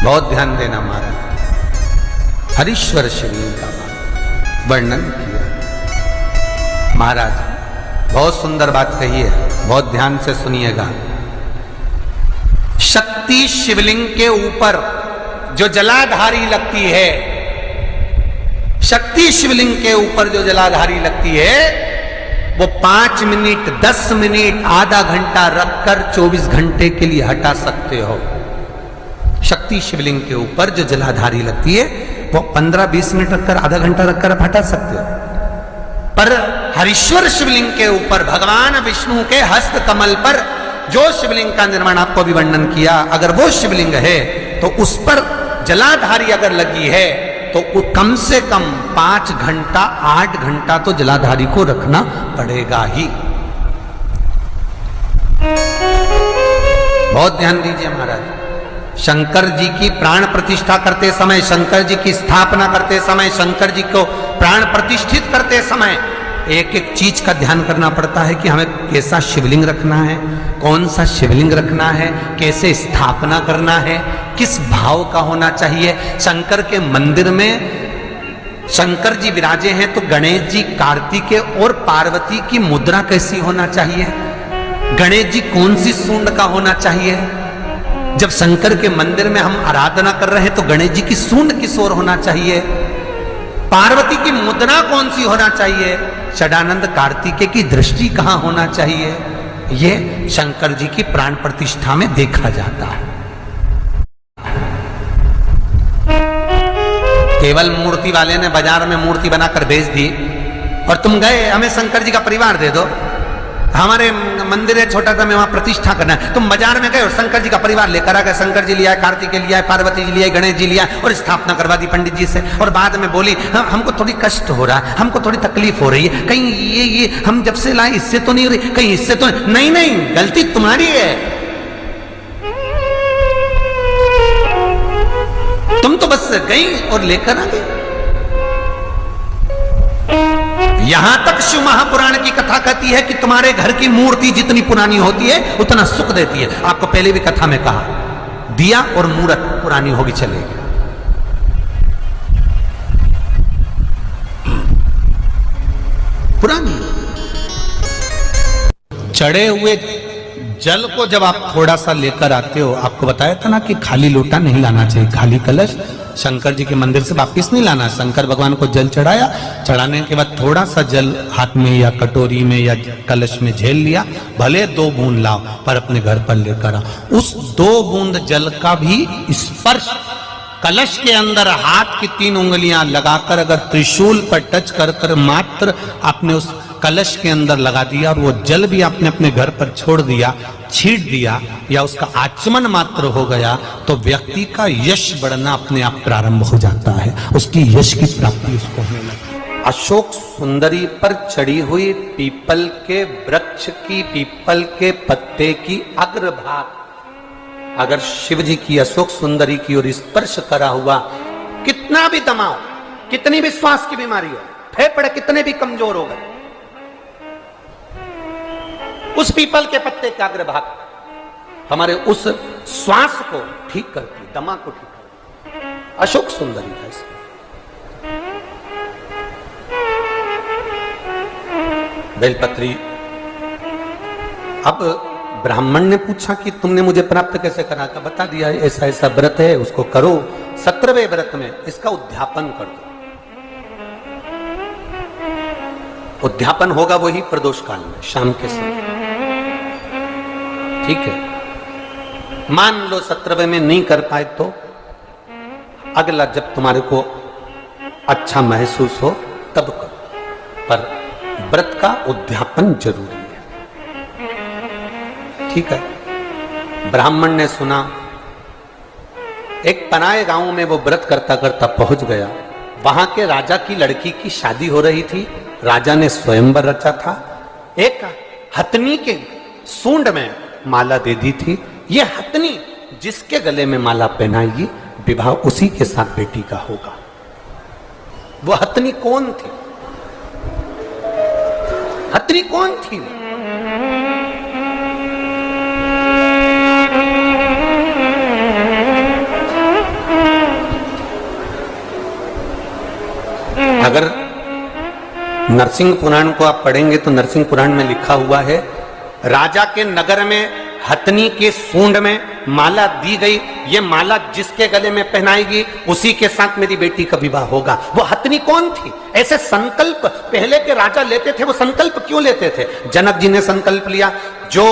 बहुत ध्यान देना महाराज। हरीश्वर शिवलिंग का वर्णन किया महाराज। बहुत सुंदर बात कही है, बहुत ध्यान से सुनिएगा। शक्ति शिवलिंग के ऊपर जो जलाधारी लगती है, शक्ति शिवलिंग के ऊपर जो जलाधारी लगती है, वो 5 मिनट, 10 मिनट, आधा घंटा रखकर 24 घंटे के लिए हटा सकते हो। शक्ति शिवलिंग के ऊपर जो जलाधारी लगती है वो 15-20 मिनट रखकर, आधा घंटा रखकर आप हटा सकते हो। पर हरीश्वर शिवलिंग के ऊपर भगवान विष्णु के हस्त कमल पर जो शिवलिंग का निर्माण आपको अभी वर्णन किया, अगर वो शिवलिंग है तो उस पर जलाधारी अगर लगी है तो कम से कम 5 घंटा, 8 घंटा तो जलाधारी को रखना पड़ेगा ही। बहुत ध्यान दीजिए महाराज। शंकर जी की प्राण प्रतिष्ठा करते समय, शंकर जी की स्थापना करते समय, शंकर जी को प्राण प्रतिष्ठित करते समय एक एक चीज का ध्यान करना पड़ता है कि हमें कैसा शिवलिंग रखना है, कौन सा शिवलिंग रखना है, कैसे स्थापना करना है, किस भाव का होना चाहिए। शंकर के मंदिर में शंकर जी विराजे हैं तो गणेश जी, कार्तिकेय और पार्वती की मुद्रा कैसी होना चाहिए, गणेश जी कौन सी सूंड का होना चाहिए। जब शंकर के मंदिर में हम आराधना कर रहे हैं तो गणेश जी की सूंड किस ओर होना चाहिए, पार्वती की मुद्रा कौन सी होना चाहिए, षडानंद कार्तिकेय की दृष्टि कहां होना चाहिए, यह शंकर जी की प्राण प्रतिष्ठा में देखा जाता है। केवल मूर्ति वाले ने बाजार में मूर्ति बनाकर भेज दी और तुम गए, हमें शंकर जी का परिवार दे दो, हमारे मंदिर है छोटा सा, में वहां प्रतिष्ठा करना है। तुम बाजार में गए और शंकर जी का परिवार लेकर आ गए, शंकर जी लिया, कार्तिकेय लिया, पार्वती जी लिया, गणेश जी लिया और स्थापना करवा दी पंडित जी से। और बाद में बोली हमको थोड़ी कष्ट हो रहा है, हमको थोड़ी तकलीफ हो रही है, कहीं ये हम जब से लाए इससे तो नहीं हो रही, कहीं इससे तो नहीं। नहीं, गलती तुम्हारी है। तुम तो बस गई और लेकर आ गई। यहां तक शिव महापुराण की कथा कहती है कि तुम्हारे घर की मूर्ति जितनी पुरानी होती है उतना सुख देती है। आपको पहले भी कथा में कहा, दिया और मूर्त पुरानी होगी चलेगी। पुरानी चढ़े हुए जल को जब आप थोड़ा सा लेकर आते हो, आपको बताया था ना कि खाली लोटा नहीं लाना चाहिए, खाली कलश शंकर जी के मंदिर से वापिस नहीं लाना। शंकर भगवान को जल चढ़ाया, चढ़ाने के बाद थोड़ा सा जल हाथ में या कटोरी में या कलश में झेल लिया, भले 2 बूंद लाओ पर अपने घर पर लेकर आओ। उस 2 बूंद जल का भी स्पर्श कलश के अंदर हाथ की 3 उंगलियां लगाकर अगर त्रिशूल पर टच कर कर मात्र आपने उस कलश के अंदर लगा दिया और वो जल भी आपने अपने घर पर छोड़ दिया, छीट दिया या उसका आचमन मात्र हो गया, तो व्यक्ति का यश बढ़ना अपने आप प्रारंभ हो जाता है, उसकी यश की प्राप्ति उसको होने लगती है। अशोक सुंदरी पर चढ़ी हुई पीपल के वृक्ष की, पीपल के पत्ते की अग्रभाग अगर शिव जी की अशोक सुंदरी की ओर स्पर्श करा हुआ, कितना भी दमाओ, कितनी भी श्वास की बीमारी हो, फेफड़े कितने भी कमजोर हो गए, उस पीपल के पत्ते का अग्रभाग हमारे उस श्वास को ठीक करती, दमा को ठीक करती। अशोक सुंदरी है इसमें। बेलपत्री। अब ब्राह्मण ने पूछा कि तुमने मुझे प्राप्त कैसे करा, का बता दिया ऐसा ऐसा व्रत है, उसको करो। 17वें व्रत में इसका उद्यापन कर दो। उद्यापन होगा वही प्रदोष काल में, शाम के समय, ठीक है। मान लो 17वें में नहीं कर पाए तो अगला जब तुम्हारे को अच्छा महसूस हो तब करो, पर व्रत का उद्यापन जरूरी है, ठीक है। ब्राह्मण ने सुना, एक पराये गांव में वो व्रत करता करता पहुंच गया। वहां के राजा की लड़की की शादी हो रही थी, राजा ने स्वयंवर रचा था, एक हथनी के सूंड में माला दे दी थी। ये हथनी जिसके गले में माला पहनाएगी, विवाह उसी के साथ बेटी का होगा। वो हथनी कौन थी? हथनी कौन थी? नरसिंह पुराण को आप पढ़ेंगे तो नरसिंह पुराण में लिखा हुआ है, राजा के नगर में हथनी के सूंड में माला दी गई, ये माला जिसके गले में पहनाएगी उसी के साथ मेरी बेटी का विवाह होगा। वो हथनी कौन थी? ऐसे संकल्प पहले के राजा लेते थे। वो संकल्प क्यों लेते थे? जनक जी ने संकल्प लिया, जो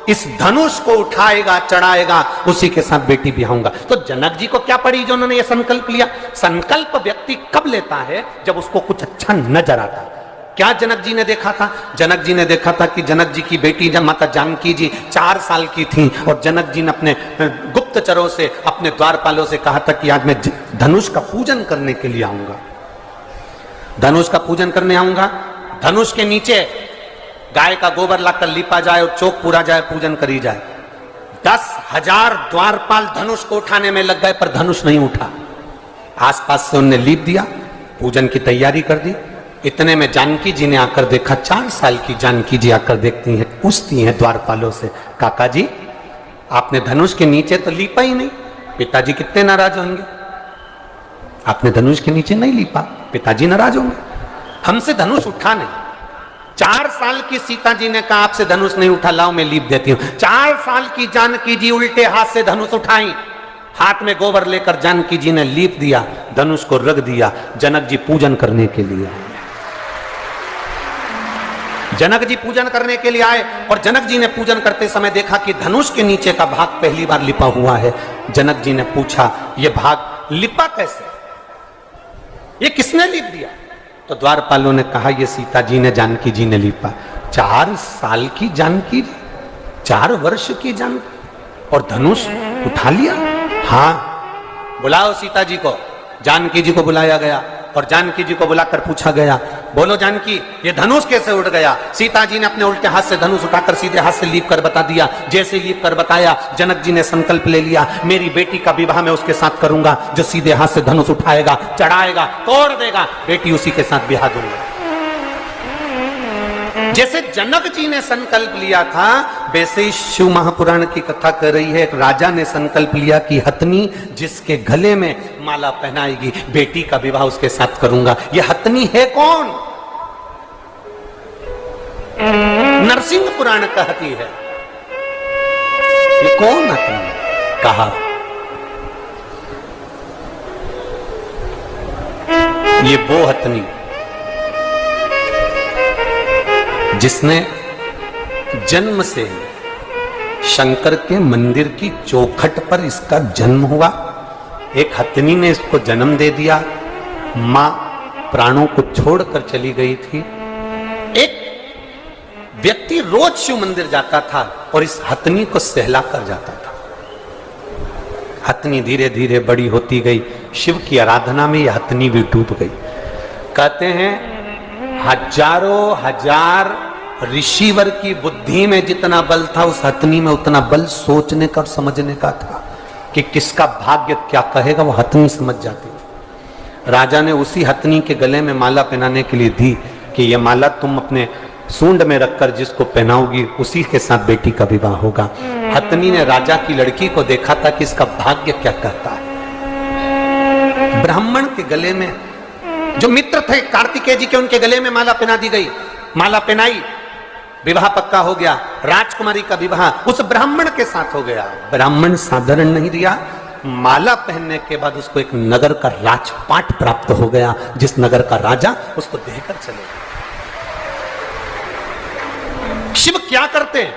इस धनुष को उठाएगा चढ़ाएगा उसी के साथ बेटी ब्याहूंगा। तो जनक जी को क्या पड़ी जो उन्होंने ये संकल्प लिया? संकल्प व्यक्ति कब लेता है? जब उसको कुछ अच्छा नजर आता। क्या जनक जी ने देखा था? जनक जी ने देखा था कि जनक जी की बेटी जब माता जानकी जी 4 साल की थी और जनक जी ने अपने गुप्तचरों से, अपने द्वारपालों से कहा था कि आज मैं धनुष का पूजन करने के लिए आऊंगा, धनुष का पूजन करने आऊंगा। धनुष के नीचे गाय का गोबर लाकर लिपा जाए और चौक पूरा जाए, पूजन करी जाए। 10,000 द्वारपाल धनुष को उठाने में लग गए पर धनुष नहीं उठा। आसपास से उन्हें लीप दिया, पूजन की तैयारी कर दी। इतने में जानकी जी ने आकर देखा, 4 साल की जानकी जी आकर देखती हैं, पूछती हैं द्वारपालों से, काका जी आपने धनुष के नीचे तो लीपा ही नहीं, पिताजी कितने नाराज होंगे। आपने धनुष के नीचे नहीं लीपा, पिताजी नाराज होंगे। हमसे धनुष उठा नहीं। 4 साल की सीता जी ने कहा आपसे धनुष नहीं उठा, लाओ मैं लीप देती हूं। 4 साल की जानकी जी उल्टे हाथ से धनुष उठाई, हाथ में गोबर लेकर जानकी जी ने लीप दिया, धनुष को रख दिया। जनक जी पूजन करने के लिए आए। जनक जी पूजन करने के लिए आए और जनक जी ने पूजन करते समय देखा कि धनुष के नीचे का भाग पहली बार लिपा हुआ है। जनक जी ने पूछा, यह भाग लिपा कैसे? ये किसने लिप दिया? तो द्वारपालों ने कहा, ये सीता जी ने, जानकी जी ने लिपा। 4 साल की जानकी जी, 4 वर्ष की जानकी, और धनुष उठा लिया। हाँ, बुलाओ सीता जी को। जानकी जी को बुलाया गया और जानकी जी को बुलाकर पूछा गया, बोलो जानकी ये धनुष कैसे उड़ गया? सीता जी ने अपने उल्टे हाथ से धनुष उठाकर सीधे हाथ से लीप कर बता दिया। जैसे लीप कर बताया, जनक जी ने संकल्प ले लिया, मेरी बेटी का विवाह मैं उसके साथ करूंगा जो सीधे हाथ से धनुष उठाएगा, चढ़ाएगा, तोड़ देगा, बेटी उसी के साथ ब्याह दूंगा। जैसे जनक जी ने संकल्प लिया था, वैसे ही शिव महापुराण की कथा कर रही है। एक राजा ने संकल्प लिया कि हथनी जिसके गले में माला पहनाएगी, बेटी का विवाह उसके साथ करूंगा। यह हथनी है कौन? नरसिंह पुराण कहती है। ये कौन हथनी? कहा ये वो हथनी जिसने जन्म से शंकर के मंदिर की चौखट पर इसका जन्म हुआ। एक हथनी ने इसको जन्म दे दिया, मां प्राणों को छोड़कर चली गई थी। एक व्यक्ति रोज शिव मंदिर जाता था और इस हथनी को सहला कर जाता था। हथनी धीरे धीरे बड़ी होती गई, शिव की आराधना में यह हथनी भी डूब गई। कहते हैं हजारों हजार ऋषिवर की बुद्धि में जितना बल था, उस हथनी में उतना बल सोचने का और समझने का था कि किसका भाग्य क्या कहेगा, वो हथनी समझ जाती थी। राजा ने उसी हथनी के गले में माला पहनाने के लिए दी कि ये माला तुम अपने सूंड में रखकर जिसको पहनाओगी उसी के साथ बेटी का विवाह होगा। हथनी ने राजा की लड़की को देखा था कि इसका भाग्य क्या कहता है। ब्राह्मण के गले में, जो मित्र थे कार्तिकेय जी के, उनके गले में माला पहना दी गई। माला पहनाई, विवाह पक्का हो गया। राजकुमारी का विवाह उस ब्राह्मण के साथ हो गया। ब्राह्मण साधारण नहीं दिया, माला पहनने के बाद उसको एक नगर का राजपाट प्राप्त हो गया, जिस नगर का राजा उसको देकर चले गए। शिव क्या करते हैं?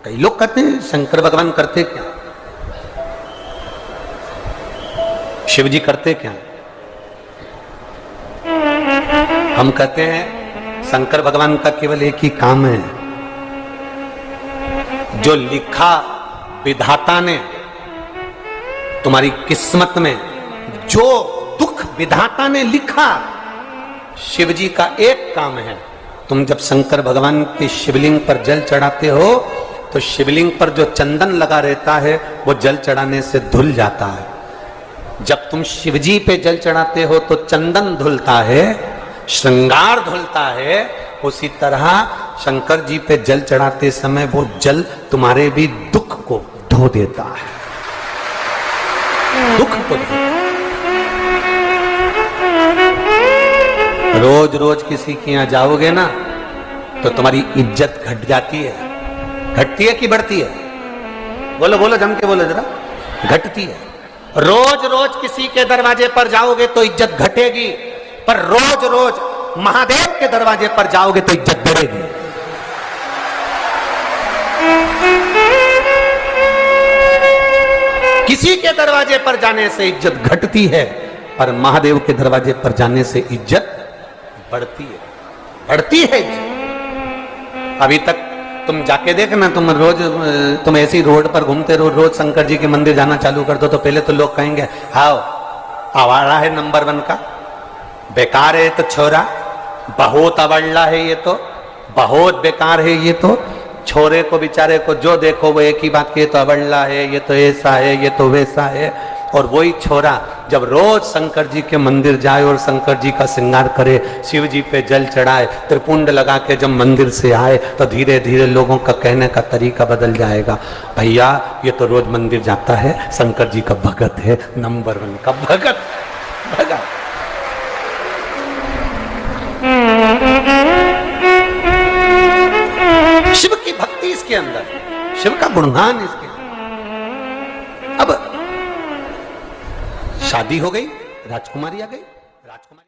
कई लोग कहते हैं शंकर भगवान करते क्या, शिव जी करते क्या? हम कहते हैं शंकर भगवान का केवल एक ही काम है, जो लिखा विधाता ने तुम्हारी किस्मत में, जो दुख विधाता ने लिखा, शिव जी का एक काम है। तुम जब शंकर भगवान के शिवलिंग पर जल चढ़ाते हो तो शिवलिंग पर जो चंदन लगा रहता है वो जल चढ़ाने से धुल जाता है। जब तुम शिव जी पे जल चढ़ाते हो तो चंदन धुलता है, श्रृंगार धुलता है। उसी तरह शंकर जी पे जल चढ़ाते समय वो जल तुम्हारे भी दुख को धो देता है, दुख को धो। रोज रोज किसी के यहां जाओगे ना तो तुम्हारी इज्जत घट जाती है। घटती है कि बढ़ती है? बोलो बोलो, जम के बोलो जरा। घटती है। रोज रोज किसी के दरवाजे पर जाओगे तो इज्जत घटेगी, पर रोज रोज महादेव के दरवाजे पर जाओगे तो इज्जत बढ़ेगी। किसी के दरवाजे पर जाने से इज्जत घटती है, पर महादेव के दरवाजे पर जाने से इज्जत बढ़ती है। बढ़ती है इज्जत। अभी तक तुम जाके देखना, तुम ऐसी रोड पर घूमते रहो, रोज शंकर जी के मंदिर जाना चालू कर दो तो पहले तो लोग कहेंगे आओ आवारा है नंबर 1 का, बेकार है तो छोरा, बहुत अवल्ला है ये, तो बहुत बेकार है ये, तो छोरे को बेचारे को जो देखो वो एक ही बात की, ये तो अवल्ला है, ये तो ऐसा है, ये तो वैसा है। और वही छोरा जब रोज शंकर जी के मंदिर जाए और शंकर जी का श्रृंगार करे, शिव जी पे जल चढ़ाए, त्रिपुंड लगा के जब मंदिर से आए तो धीरे धीरे लोगों का कहने का तरीका बदल जाएगा। भैया ये तो रोज मंदिर जाता है, शंकर जी का भगत है, नंबर 1 का भगत। शिव की भक्ति इसके अंदर, शिव का गुणगान इसके अंदर। अब शादी हो गई, राजकुमारी आ गई, राजकुमारी